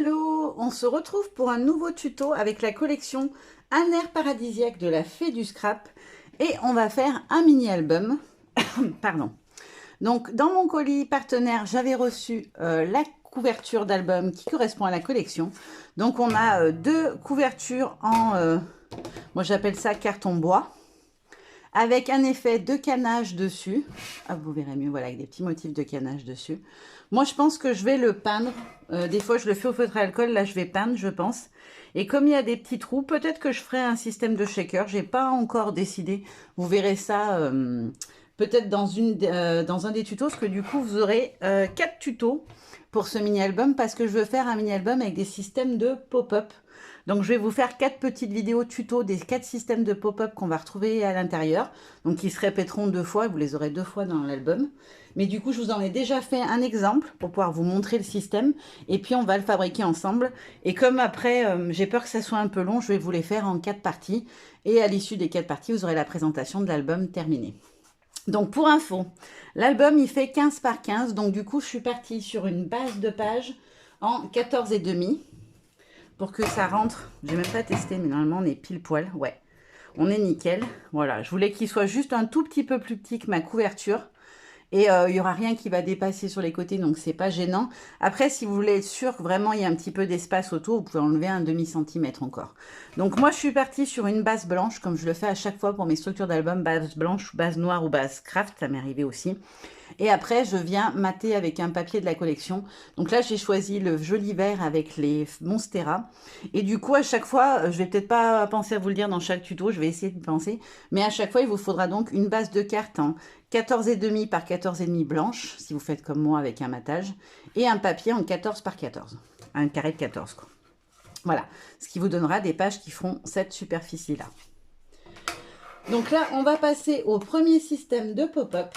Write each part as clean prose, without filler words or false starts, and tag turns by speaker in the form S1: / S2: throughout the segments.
S1: Hello, on se retrouve pour un nouveau tuto avec la collection Un air paradisiaque de la Fée du Scrap et on va faire un mini album. Pardon. Donc dans mon colis partenaire, j'avais reçu la couverture d'album qui correspond à la collection. Donc on a deux couvertures en, moi j'appelle ça carton bois, avec un effet de canage dessus. Ah, vous verrez mieux, voilà, avec des petits motifs de canage dessus. Moi, je pense que je vais le peindre. Des fois, je le fais au feutre à alcool. Là, je vais peindre, je pense. Et comme il y a des petits trous, peut-être que je ferai un système de shaker. J'ai pas encore décidé. Vous verrez ça peut-être dans un des tutos, parce que du coup, vous aurez 4 tutos pour ce mini-album, parce que je veux faire un mini-album avec des systèmes de pop-up. Donc, je vais vous faire 4 petites vidéos tuto des 4 systèmes de pop-up qu'on va retrouver à l'intérieur. Donc, qui se répéteront 2 fois. Vous les aurez 2 fois dans l'album. Mais du coup, je vous en ai déjà fait un exemple pour pouvoir vous montrer le système. Et puis, on va le fabriquer ensemble. Et comme après, j'ai peur que ça soit un peu long, je vais vous les faire en 4 parties. Et à l'issue des 4 parties, vous aurez la présentation de l'album terminée. Donc, pour info, l'album, il fait 15 par 15. Donc, du coup, je suis partie sur une base de page en 14,5 pour que ça rentre. J'ai même pas testé, mais normalement, on est pile poil. Ouais, on est nickel. Voilà, je voulais qu'il soit juste un tout petit peu plus petit que ma couverture. Et il n'y aura rien qui va dépasser sur les côtés, donc c'est pas gênant. Après, si vous voulez être sûr que vraiment il y a un petit peu d'espace autour, vous pouvez enlever un demi-centimètre encore. Donc moi, je suis partie sur une base blanche, comme je le fais à chaque fois pour mes structures d'album, base blanche, base noire ou base craft, ça m'est arrivé aussi. Et après, je viens mater avec un papier de la collection. Donc là, j'ai choisi le joli vert avec les Monstera. Et du coup, à chaque fois, je vais peut-être pas penser à vous le dire dans chaque tuto, je vais essayer de penser. Mais à chaque fois, il vous faudra donc une base de carte en 14,5 par 14,5 blanche, si vous faites comme moi avec un matage, et un papier en 14 par 14. Un carré de 14, quoi. Voilà, ce qui vous donnera des pages qui feront cette superficie-là. Donc là, on va passer au premier système de pop-up.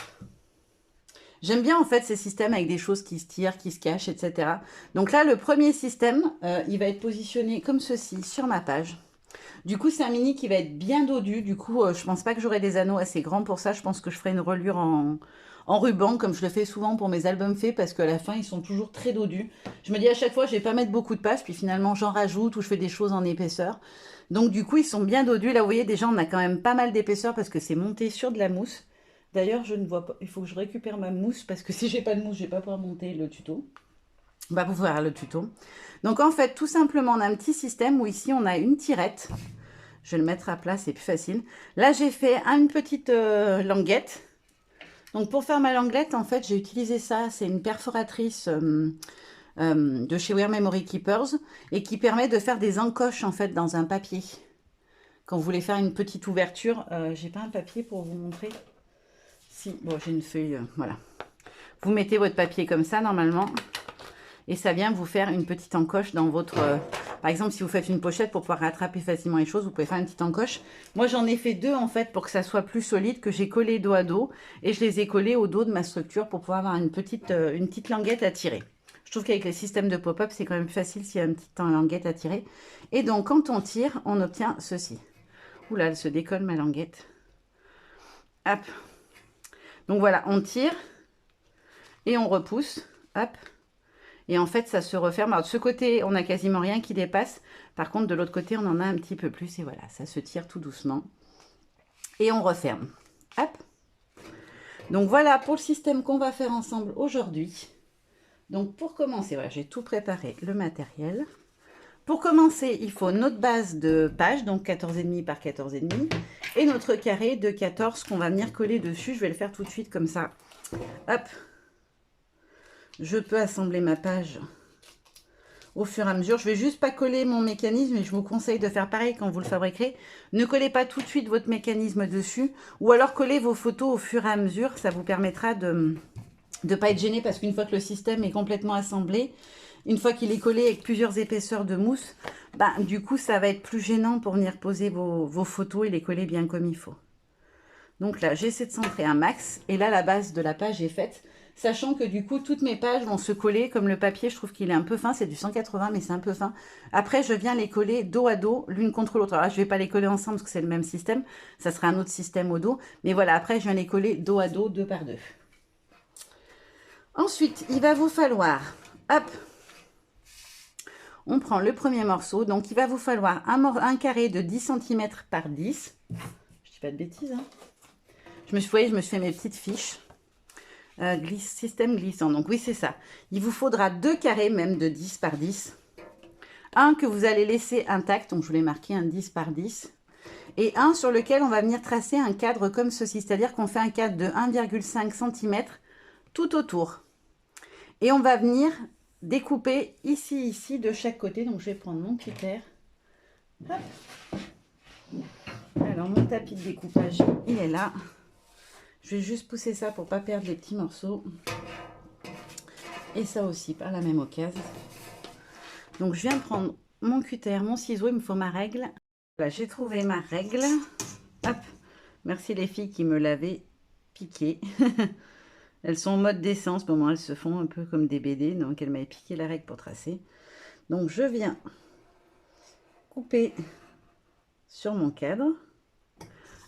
S1: J'aime bien en fait ces systèmes avec des choses qui se tirent, qui se cachent, etc. Donc là, le premier système, il va être positionné comme ceci sur ma page. Du coup, c'est un mini qui va être bien dodu. Du coup, je pense pas que j'aurai des anneaux assez grands pour ça. Je pense que je ferai une reliure en ruban, comme je le fais souvent pour mes albums faits, parce qu'à la fin, ils sont toujours très dodus. Je me dis à chaque fois, je vais pas mettre beaucoup de pages, puis finalement, j'en rajoute ou je fais des choses en épaisseur. Donc du coup, ils sont bien dodus. Là, vous voyez, déjà, on a quand même pas mal d'épaisseur parce que c'est monté sur de la mousse. D'ailleurs, je ne vois pas. Il faut que je récupère ma mousse parce que si j'ai pas de mousse, je vais pas pouvoir monter le tuto. On va vous faire le tuto. Donc en fait, tout simplement, on a un petit système où ici, on a une tirette. Je vais le mettre à plat, c'est plus facile. Là, j'ai fait une petite languette. Donc pour faire ma languette, en fait, j'ai utilisé ça. C'est une perforatrice de chez Wear Memory Keepers et qui permet de faire des encoches en fait dans un papier. Quand vous voulez faire une petite ouverture, j'ai pas un papier pour vous montrer. Si, bon, j'ai une feuille, voilà. Vous mettez votre papier comme ça, normalement, et ça vient vous faire une petite encoche dans votre... par exemple, si vous faites une pochette pour pouvoir rattraper facilement les choses, vous pouvez faire une petite encoche. Moi, j'en ai fait deux, en fait, pour que ça soit plus solide, que j'ai collé dos à dos, et je les ai collés au dos de ma structure pour pouvoir avoir une petite languette à tirer. Je trouve qu'avec les systèmes de pop-up, c'est quand même plus facile s'il y a une petite languette à tirer. Et donc, quand on tire, on obtient ceci. Oula, elle se décolle, ma languette. Hop. Donc voilà, on tire et on repousse, hop, et en fait ça se referme. Alors de ce côté, on n'a quasiment rien qui dépasse. Par contre, de l'autre côté, on en a un petit peu plus et voilà, ça se tire tout doucement. Et on referme, hop. Donc voilà pour le système qu'on va faire ensemble aujourd'hui. Donc pour commencer, voilà, j'ai tout préparé, le matériel. Pour commencer, il faut notre base de page, donc 14,5 par 14,5, et notre carré de 14 qu'on va venir coller dessus. Je vais le faire tout de suite comme ça. Hop, je peux assembler ma page au fur et à mesure. Je vais juste pas coller mon mécanisme et je vous conseille de faire pareil quand vous le fabriquerez. Ne collez pas tout de suite votre mécanisme dessus ou alors collez vos photos au fur et à mesure. Ça vous permettra de ne pas être gêné parce qu'une fois que le système est complètement assemblé, une fois qu'il est collé avec plusieurs épaisseurs de mousse, du coup ça va être plus gênant pour venir poser vos photos et les coller bien comme il faut. Donc là, j'essaie de centrer un max. Et là, la base de la page est faite. Sachant que du coup, toutes mes pages vont se coller. Comme le papier, je trouve qu'il est un peu fin. C'est du 180, mais c'est un peu fin. Après, je viens les coller dos à dos, l'une contre l'autre. Alors là, je ne vais pas les coller ensemble parce que c'est le même système. Ça sera un autre système au dos. Mais voilà, après, je viens les coller dos à dos, deux par deux. Ensuite, il va vous falloir, hop, on prend le premier morceau. Donc, il va vous falloir un carré de 10 cm par 10. Je dis pas de bêtises, hein. Vous voyez, je me suis fait mes petites fiches. Système glissant. Donc, oui, c'est ça. Il vous faudra 2 carrés, même de 10 par 10. Un que vous allez laisser intact. Donc, je l'ai marqué un 10 par 10. Et un sur lequel on va venir tracer un cadre comme ceci. C'est-à-dire qu'on fait un cadre de 1,5 cm tout autour. Et on va venir découper ici, de chaque côté. Donc, je vais prendre mon cutter. Hop. Alors, mon tapis de découpage, il est là. Je vais juste pousser ça pour ne pas perdre les petits morceaux. Et ça aussi, par la même occasion. Donc, je viens de prendre mon cutter, mon ciseau. Il me faut ma règle. Voilà, j'ai trouvé ma règle. Hop. Merci les filles qui me l'avaient piqué. Elles sont en mode dessin en ce moment. Elles se font un peu comme des BD. Donc, elles m'avaient piqué la règle pour tracer. Donc, je viens couper sur mon cadre.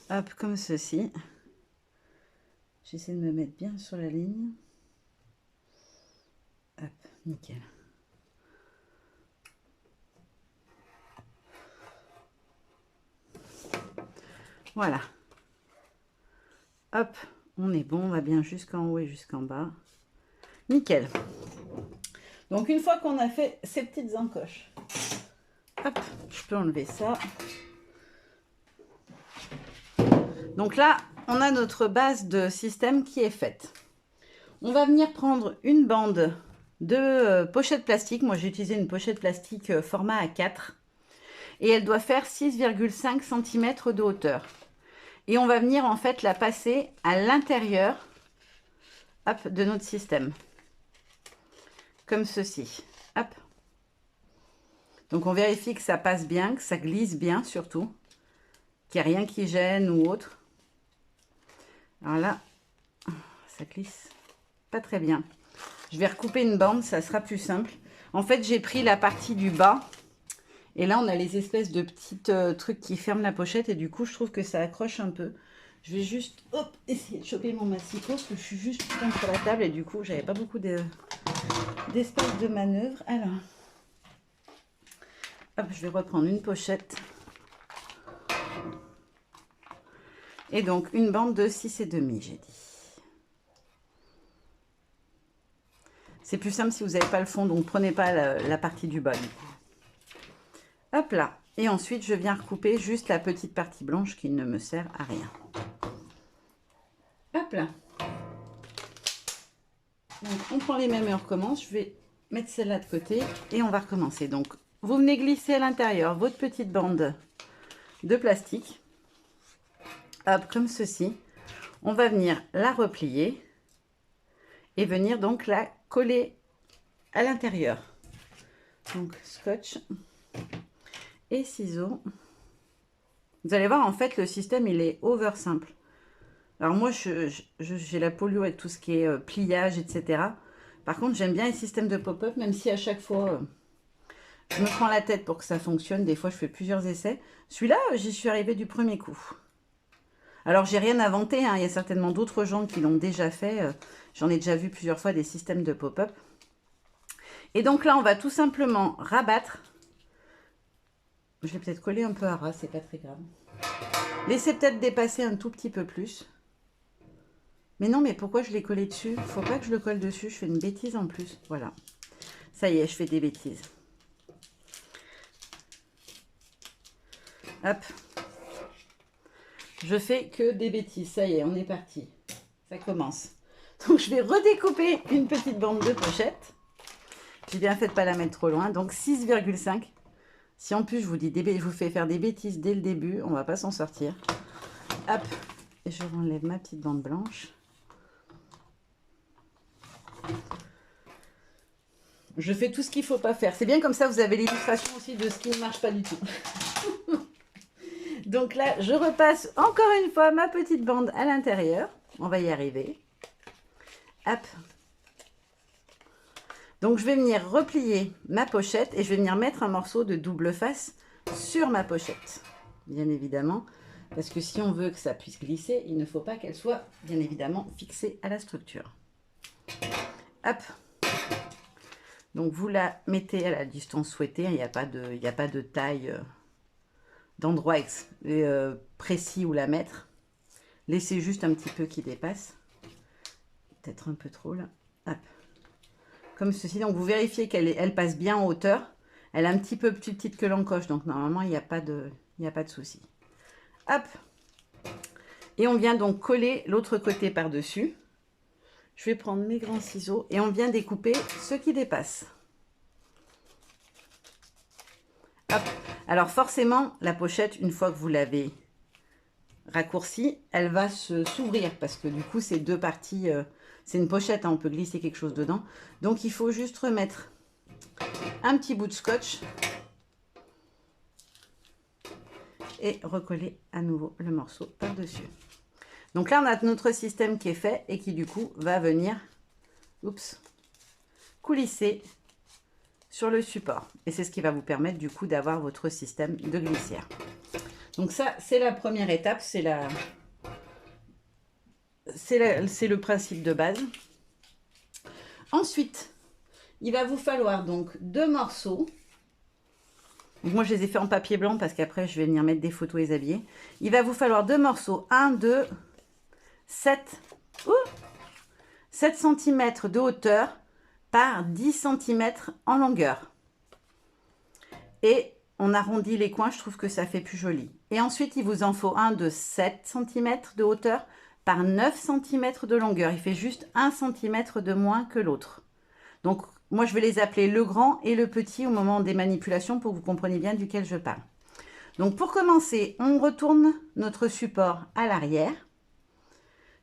S1: Hop, comme ceci. J'essaie de me mettre bien sur la ligne. Hop, nickel. Voilà. Hop, on est bon, on va bien jusqu'en haut et jusqu'en bas. Nickel. Donc, une fois qu'on a fait ces petites encoches, hop, je peux enlever ça. Donc là, on a notre base de système qui est faite. On va venir prendre une bande de pochette plastique. Moi, j'ai utilisé une pochette plastique format A4. Et elle doit faire 6,5 cm de hauteur. Et on va venir en fait la passer à l'intérieur de notre système. Comme ceci. Hop. Donc on vérifie que ça passe bien, que ça glisse bien surtout. Qu'il n'y a rien qui gêne ou autre. Alors là, ça glisse pas très bien. Je vais recouper une bande, ça sera plus simple. En fait, j'ai pris la partie du bas. Et là, on a les espèces de petits trucs qui ferment la pochette. Et du coup, je trouve que ça accroche un peu. Je vais juste essayer de choper mon massicot parce que je suis juste contre la table. Et du coup, j'avais pas beaucoup d'espace de manœuvre. Alors, hop, je vais reprendre une pochette. Et donc, une bande de 6,5, j'ai dit. C'est plus simple si vous n'avez pas le fond. Donc, prenez pas la partie du bas. Du coup. Hop là. Et ensuite, je viens recouper juste la petite partie blanche qui ne me sert à rien. Hop là. Donc, on prend les mêmes et on recommence. Je vais mettre celle-là de côté et on va recommencer. Donc, vous venez glisser à l'intérieur votre petite bande de plastique. Hop, comme ceci. On va venir la replier et venir donc la coller à l'intérieur. Donc, scotch et ciseaux. Vous allez voir, en fait, le système, il est over simple. Alors moi, j'ai la polio avec tout ce qui est pliage, etc. Par contre, j'aime bien les systèmes de pop-up, même si à chaque fois, je me prends la tête pour que ça fonctionne. Des fois, je fais plusieurs essais. Celui-là, j'y suis arrivée du premier coup. Alors, j'ai rien inventé, hein. Il y a certainement d'autres gens qui l'ont déjà fait. J'en ai déjà vu plusieurs fois des systèmes de pop-up. Et donc là, on va tout simplement rabattre. Je vais peut-être coller un peu à ras, c'est pas très grave. Laissez peut-être dépasser un tout petit peu plus. Mais non, mais pourquoi je l'ai collé dessus? Faut pas que je le colle dessus, je fais une bêtise en plus. Voilà. Ça y est, je fais des bêtises. Hop. Je fais que des bêtises. Ça y est, on est parti. Ça commence. Donc, je vais redécouper une petite bande de pochette. J'ai bien fait de ne pas la mettre trop loin. Donc, 6,5. Si en plus, je vous fais faire des bêtises dès le début, on ne va pas s'en sortir. Hop. Et je enlève ma petite bande blanche. Je fais tout ce qu'il ne faut pas faire. C'est bien comme ça, vous avez l'illustration aussi de ce qui ne marche pas du tout. Donc là, je repasse encore une fois ma petite bande à l'intérieur. On va y arriver. Hop. Donc, je vais venir replier ma pochette et je vais venir mettre un morceau de double face sur ma pochette. Bien évidemment, parce que si on veut que ça puisse glisser, il ne faut pas qu'elle soit, bien évidemment, fixée à la structure. Hop. Donc vous la mettez à la distance souhaitée, il n'y a pas de taille, d'endroit précis où la mettre. Laissez juste un petit peu qui dépasse. Peut-être un peu trop là. Hop. Comme ceci, donc vous vérifiez qu'elle passe bien en hauteur. Elle est un petit peu plus petite que l'encoche, donc normalement il n'y a pas de souci. Hop. Et on vient donc coller l'autre côté par-dessus. Je vais prendre mes grands ciseaux et on vient découper ce qui dépasse. Hop. Alors forcément, la pochette, une fois que vous l'avez raccourcie, elle va s'ouvrir parce que du coup, c'est deux parties. C'est une pochette, hein, on peut glisser quelque chose dedans. Donc, il faut juste remettre un petit bout de scotch et recoller à nouveau le morceau par-dessus. Donc là, on a notre système qui est fait et qui, du coup, va venir coulisser sur le support. Et c'est ce qui va vous permettre, du coup, d'avoir votre système de glissière. Donc ça, c'est la première étape, c'est le principe de base. Ensuite, il va vous falloir donc 2 morceaux. Donc moi, je les ai fait en papier blanc parce qu'après, je vais venir mettre des photos et les habiller. Il va vous falloir 2 morceaux, 1, 2, 7 cm de hauteur par 10 cm en longueur. Et on arrondit les coins, je trouve que ça fait plus joli. Et ensuite, il vous en faut un de 7 cm de hauteur par 9 cm de longueur. Il fait juste 1 cm de moins que l'autre. Donc, moi, je vais les appeler le grand et le petit au moment des manipulations pour que vous compreniez bien duquel je parle. Donc, pour commencer, on retourne notre support à l'arrière.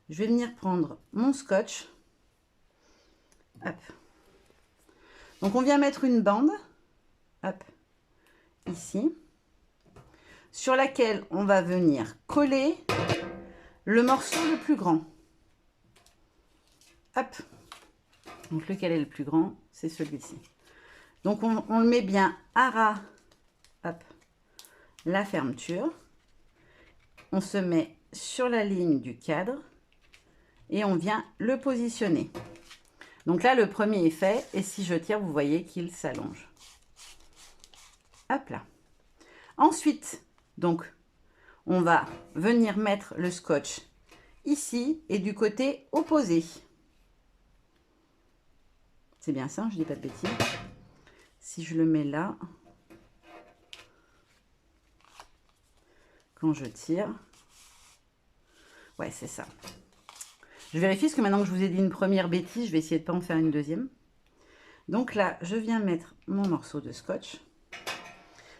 S1: Je vais venir prendre mon scotch. Hop. Donc, on vient mettre une bande. Hop. Ici. Sur laquelle on va venir coller le morceau le plus grand. Hop. Donc, lequel est le plus grand? C'est celui-ci. Donc, on le met bien à ras. Hop. La fermeture. On se met sur la ligne du cadre. Et on vient le positionner. Donc là, le premier est fait. Et si je tire, vous voyez qu'il s'allonge. Hop là. Ensuite, donc, on va venir mettre le scotch ici et du côté opposé. C'est bien ça, je dis pas de bêtises. Si je le mets là, quand je tire, ouais, c'est ça. Je vérifie parce que maintenant que je vous ai dit une première bêtise, je vais essayer de ne pas en faire une deuxième. Donc là, je viens mettre mon morceau de scotch.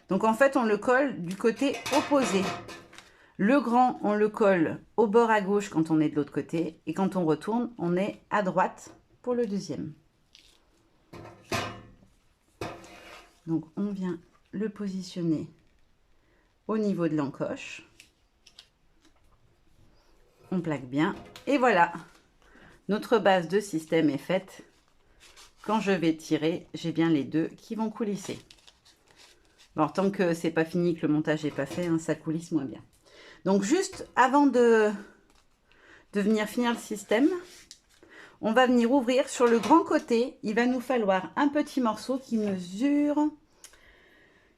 S1: Donc en fait, on le colle du côté opposé. Le grand, on le colle au bord à gauche quand on est de l'autre côté. Et quand on retourne, on est à droite pour le deuxième. Donc on vient le positionner au niveau de l'encoche. On plaque bien. Et voilà, notre base de système est faite. Quand je vais tirer, j'ai bien les deux qui vont coulisser. Bon, tant que c'est pas fini, que le montage n'est pas fait, hein, ça coulisse moins bien. Donc juste avant de venir finir le système, on va venir ouvrir sur le grand côté. Il va nous falloir un petit morceau qui mesure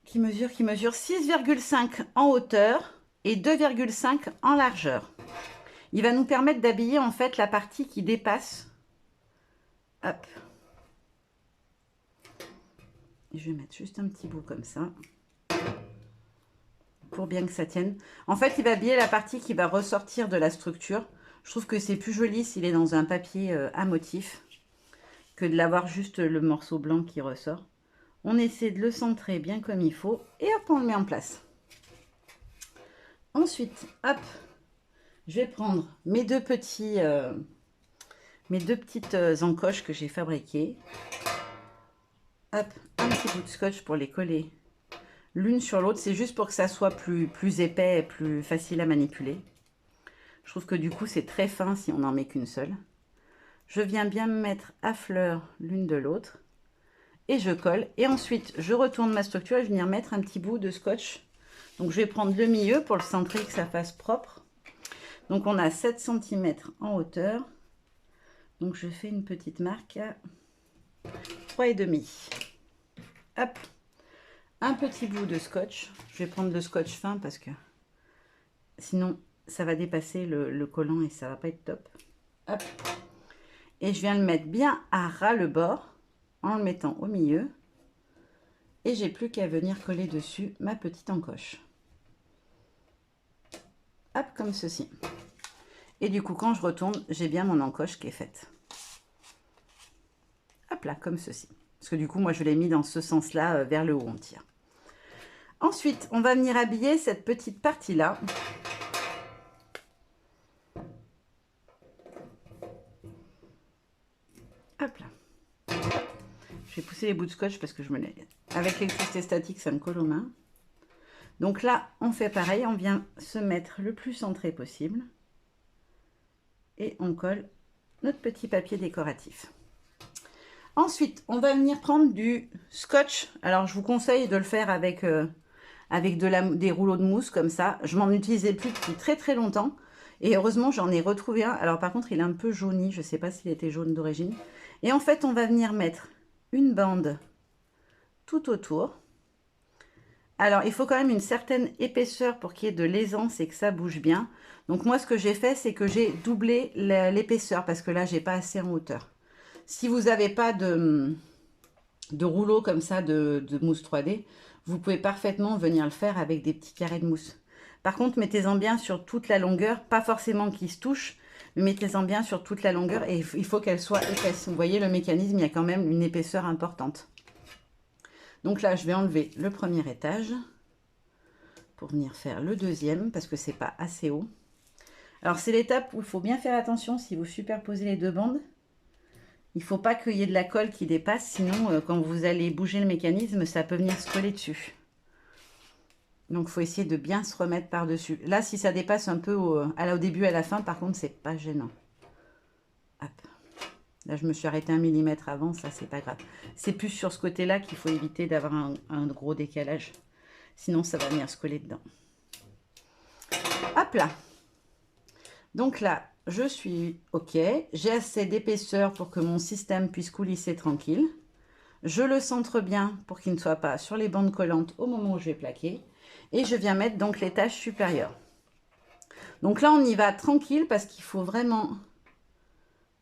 S1: 6,5 en hauteur et 2,5 en largeur. Il va nous permettre d'habiller en fait la partie qui dépasse. Hop. Je vais mettre juste un petit bout comme ça. Pour bien que ça tienne. En fait, il va habiller la partie qui va ressortir de la structure. Je trouve que c'est plus joli s'il est dans un papier à motif que de l'avoir juste le morceau blanc qui ressort. On essaie de le centrer bien comme il faut et hop, on le met en place. Ensuite, hop, je vais prendre mes deux petites encoches que j'ai fabriquées. Hop, un petit bout de scotch pour les coller l'une sur l'autre. C'est juste pour que ça soit plus épais et plus facile à manipuler. Je trouve que du coup, c'est très fin si on n'en met qu'une seule. Je viens bien me mettre à fleur l'une de l'autre. Et je colle. Et ensuite, je retourne ma structure et je viens mettre un petit bout de scotch. Donc, je vais prendre le milieu pour le centrer, que ça fasse propre. Donc, on a 7 cm en hauteur. Donc, je fais une petite marque à 3,5. Hop, un petit bout de scotch. Je vais prendre le scotch fin parce que sinon ça va dépasser le collant et ça va pas être top. Hop. Et je viens le mettre bien à ras le bord en le mettant au milieu. Et j'ai plus qu'à venir coller dessus ma petite encoche. Hop, comme ceci. Et du coup, quand je retourne, j'ai bien mon encoche qui est faite. Hop là, comme ceci. Parce que du coup, moi, je l'ai mis dans ce sens-là, vers le haut, on tire. Ensuite, on va venir habiller cette petite partie-là. Hop là. Je vais pousser les bouts de scotch parce que je me l'ai... Avec l'électricité statique, ça me colle aux mains. Donc là, on fait pareil. On vient se mettre le plus centré possible. Et on colle notre petit papier décoratif. Ensuite, on va venir prendre du scotch. Alors, je vous conseille de le faire avec, des rouleaux de mousse comme ça. Je m'en utilisais plus depuis très très longtemps. Et heureusement, j'en ai retrouvé un. Alors, par contre, il est un peu jauni. Je ne sais pas s'il était jaune d'origine. Et en fait, on va venir mettre une bande tout autour. Alors, il faut quand même une certaine épaisseur pour qu'il y ait de l'aisance et que ça bouge bien. Donc, moi, ce que j'ai fait, c'est que j'ai doublé l'épaisseur parce que là, j'ai pas assez en hauteur. Si vous n'avez pas de rouleau comme ça de mousse 3D, vous pouvez parfaitement venir le faire avec des petits carrés de mousse. Par contre, mettez-en bien sur toute la longueur, pas forcément qu'ils se touchent, mais mettez-en bien sur toute la longueur et il faut qu'elle soit épaisse. Vous voyez, le mécanisme, il y a quand même une épaisseur importante. Donc là, je vais enlever le premier étage pour venir faire le deuxième parce que c'est pas assez haut. Alors, c'est l'étape où il faut bien faire attention si vous superposez les deux bandes. Il ne faut pas qu'il y ait de la colle qui dépasse, sinon quand vous allez bouger le mécanisme, ça peut venir se coller dessus. Donc, il faut essayer de bien se remettre par-dessus. Là, si ça dépasse un peu au début, à la fin, par contre, c'est pas gênant. Hop. Là, je me suis arrêtée 1 mm avant, ça, c'est pas grave. C'est plus sur ce côté-là qu'il faut éviter d'avoir un gros décalage. Sinon, ça va venir se coller dedans. Hop là. Donc là, je suis OK. J'ai assez d'épaisseur pour que mon système puisse coulisser tranquille. Je le centre bien pour qu'il ne soit pas sur les bandes collantes au moment où je vais plaquer. Et je viens mettre donc l'étage supérieur. Donc là, on y va tranquille parce qu'il faut vraiment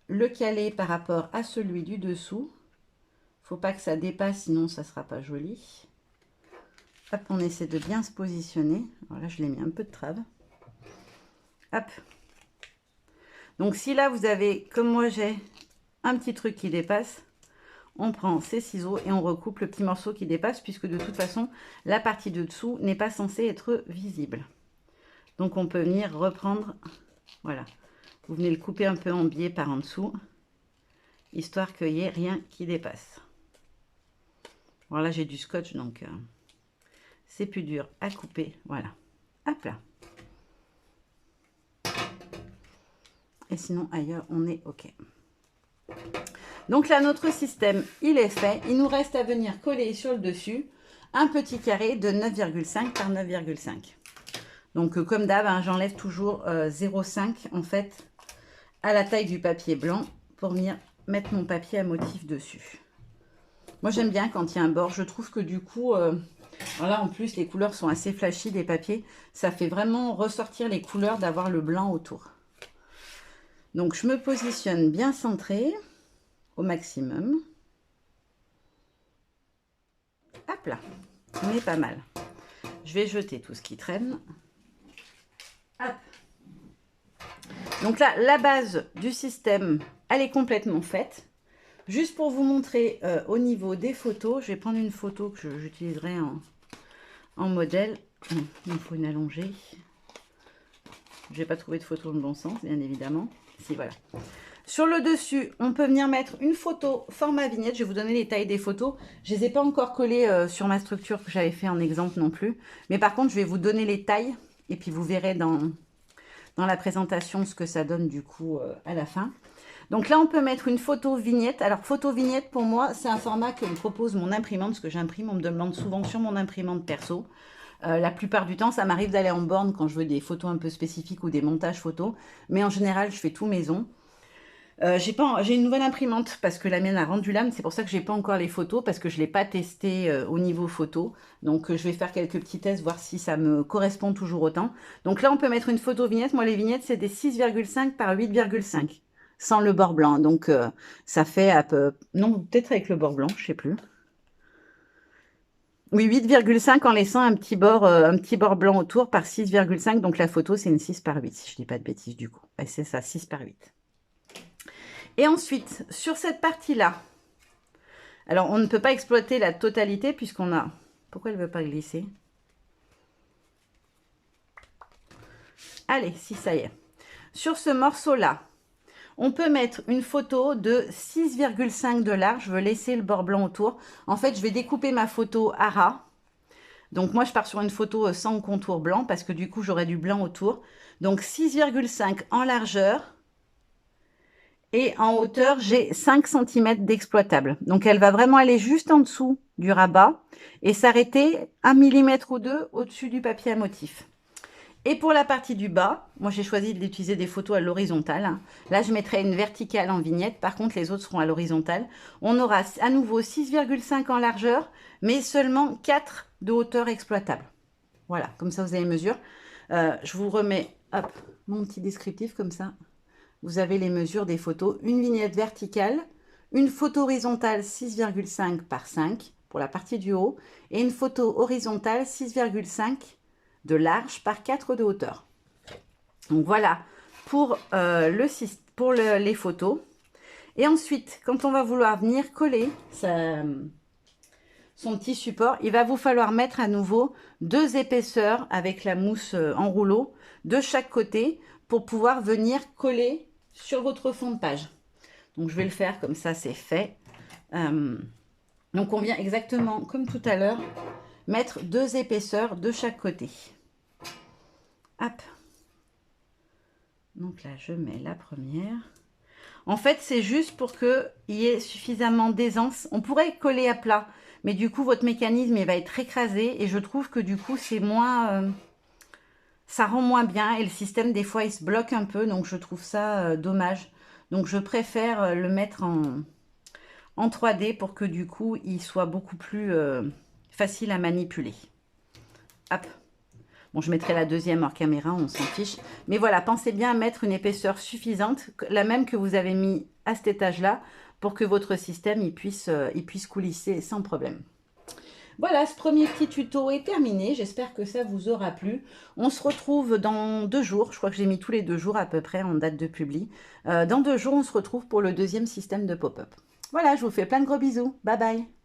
S1: le caler par rapport à celui du dessous. Il ne faut pas que ça dépasse, sinon ça ne sera pas joli. Hop, on essaie de bien se positionner. Alors là, je l'ai mis un peu de trave. Hop. Donc, si là, vous avez, comme moi, j'ai un petit truc qui dépasse, on prend ses ciseaux et on recoupe le petit morceau qui dépasse, puisque de toute façon, la partie de dessous n'est pas censée être visible. Donc, on peut venir reprendre, voilà. Vous venez le couper un peu en biais par en dessous, histoire qu'il n'y ait rien qui dépasse. Voilà, j'ai du scotch, donc c'est plus dur à couper. Voilà. Hop là. Et sinon, ailleurs, on est OK. Donc là, notre système, il est fait. Il nous reste à venir coller sur le dessus un petit carré de 9,5 par 9,5. Donc, comme d'hab, hein, j'enlève toujours 0,5 en fait à la taille du papier blanc pour venir mettre mon papier à motif dessus. Moi, j'aime bien quand il y a un bord. Je trouve que du coup, alors là, en plus, les couleurs sont assez flashy des papiers. Ça fait vraiment ressortir les couleurs d'avoir le blanc autour. Donc, je me positionne bien centré au maximum. Hop là, on est pas mal. Je vais jeter tout ce qui traîne. Hop. Donc là, la base du système, elle est complètement faite. Juste pour vous montrer au niveau des photos, je vais prendre une photo que j'utiliserai en modèle. Il me faut une allongée. Je n'ai pas trouvé de photo dans le bon sens, bien évidemment. Si, voilà. Sur le dessus, on peut venir mettre une photo format vignette. Je vais vous donner les tailles des photos. Je ne les ai pas encore collées sur ma structure que j'avais fait en exemple non plus. Mais par contre, je vais vous donner les tailles. Et puis, vous verrez dans la présentation ce que ça donne du coup à la fin. Donc là, on peut mettre une photo vignette. Alors, photo vignette, pour moi, c'est un format que me propose mon imprimante. Parce que j'imprime, on me demande souvent sur mon imprimante perso. La plupart du temps, ça m'arrive d'aller en borne quand je veux des photos un peu spécifiques ou des montages photos. Mais en général, je fais tout maison. J'ai une nouvelle imprimante parce que la mienne a rendu l'âme. C'est pour ça que j'ai pas encore les photos parce que je l'ai pas testé au niveau photo. Donc je vais faire quelques petits tests, voir si ça me correspond toujours autant. Donc là, on peut mettre une photo vignette. Moi, les vignettes, c'est des 6,5 par 8,5 sans le bord blanc. Donc ça fait à peu... Non, peut-être avec le bord blanc, je sais plus. Oui, 8,5 en laissant un petit bord blanc autour par 6,5. Donc la photo, c'est une 6 par 8, si je dis pas de bêtises du coup. Et c'est ça, 6 par 8. Et ensuite, sur cette partie-là, alors on ne peut pas exploiter la totalité puisqu'on a... Pourquoi elle ne veut pas glisser? Allez, si ça y est. Sur ce morceau-là, on peut mettre une photo de 6,5 de large. Je veux laisser le bord blanc autour. En fait, je vais découper ma photo à ras. Donc moi, je pars sur une photo sans contour blanc parce que du coup, j'aurai du blanc autour. Donc 6,5 en largeur. Et en hauteur, j'ai 5 cm d'exploitable. Donc, elle va vraiment aller juste en dessous du rabat et s'arrêter 1 mm ou 2 au-dessus du papier à motif. Et pour la partie du bas, moi j'ai choisi d'utiliser des photos à l'horizontale. Là, je mettrai une verticale en vignette. Par contre, les autres seront à l'horizontale. On aura à nouveau 6,5 en largeur, mais seulement 4 de hauteur exploitable. Voilà, comme ça vous avez les mesures. Je vous remets hop, mon petit descriptif comme ça. Vous avez les mesures des photos. Une vignette verticale, une photo horizontale 6,5 par 5 pour la partie du haut et une photo horizontale 6,5 de large par 4 de hauteur. Donc voilà pour, les photos. Et ensuite, quand on va vouloir venir coller son petit support, il va vous falloir mettre à nouveau 2 épaisseurs avec la mousse en rouleau de chaque côté pour pouvoir venir coller sur votre fond de page. Donc je vais le faire comme ça, c'est fait. Donc on vient exactement comme tout à l'heure mettre 2 épaisseurs de chaque côté. Hop. Donc là je mets la première. En fait c'est juste pour qu'il y ait suffisamment d'aisance. On pourrait coller à plat, mais du coup votre mécanisme il va être écrasé et je trouve que du coup c'est moins... ça rend moins bien et le système des fois il se bloque un peu, donc je trouve ça dommage. Donc je préfère le mettre en 3D pour que du coup il soit beaucoup plus facile à manipuler. Hop. Bon, je mettrai la deuxième hors caméra, on s'en fiche. Mais voilà, pensez bien à mettre une épaisseur suffisante, la même que vous avez mis à cet étage-là, pour que votre système il puisse coulisser sans problème. Voilà, ce premier petit tuto est terminé. J'espère que ça vous aura plu. On se retrouve dans 2 jours. Je crois que j'ai mis tous les 2 jours à peu près en date de publi. Dans 2 jours, on se retrouve pour le deuxième système de pop-up. Voilà, je vous fais plein de gros bisous. Bye bye.